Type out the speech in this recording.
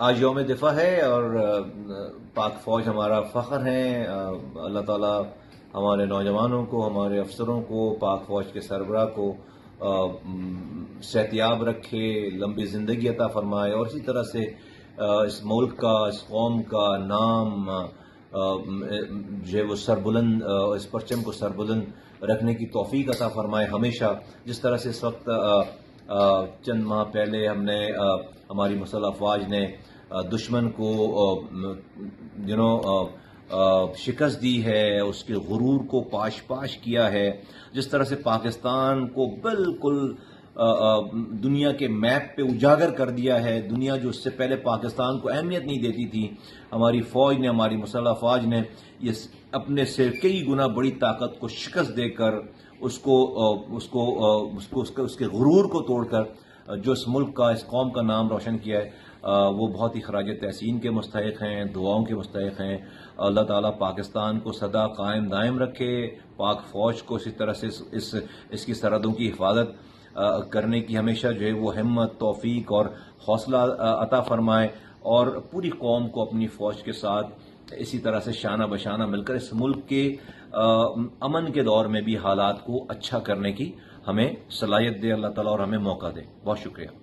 آج یوم دفاع ہے اور پاک فوج ہمارا فخر ہے۔ اللہ تعالیٰ ہمارے نوجوانوں کو، ہمارے افسروں کو، پاک فوج کے سربراہ کو صحتیاب رکھے، لمبی زندگی عطا فرمائے، اور اسی طرح سے اس ملک کا، اس قوم کا نام جو ہے وہ سربلند، اس پرچم کو سربلند رکھنے کی توفیق عطا فرمائے ہمیشہ۔ جس طرح سے اس وقت چند ماہ پہلے ہماری مسلح افواج نے دشمن کو شکست دی ہے، اس کے غرور کو پاش پاش کیا ہے، جس طرح سے پاکستان کو بالکل دنیا کے میپ پہ اجاگر کر دیا ہے۔ دنیا جو اس سے پہلے پاکستان کو اہمیت نہیں دیتی تھی، ہماری فوج نے، ہماری مسلح افواج نے یہ اپنے سے کئی گنا بڑی طاقت کو شکست دے کر اس کے غرور کو توڑ کر جو اس ملک کا، اس قوم کا نام روشن کیا ہے، وہ بہت ہی خراج تحسین کے مستحق ہیں، دعاؤں کے مستحق ہیں۔ اللہ تعالیٰ پاکستان کو سدا قائم دائم رکھے، پاک فوج کو اسی طرح سے اس کی سرحدوں کی حفاظت کرنے کی ہمیشہ جو ہے وہ ہمت، توفیق اور حوصلہ عطا فرمائے، اور پوری قوم کو اپنی فوج کے ساتھ اسی طرح سے شانہ بشانہ مل کر اس ملک کے امن کے دور میں بھی حالات کو اچھا کرنے کی ہمیں صلاحیت دے اللہ تعالیٰ، اور ہمیں موقع دے۔ بہت شکریہ۔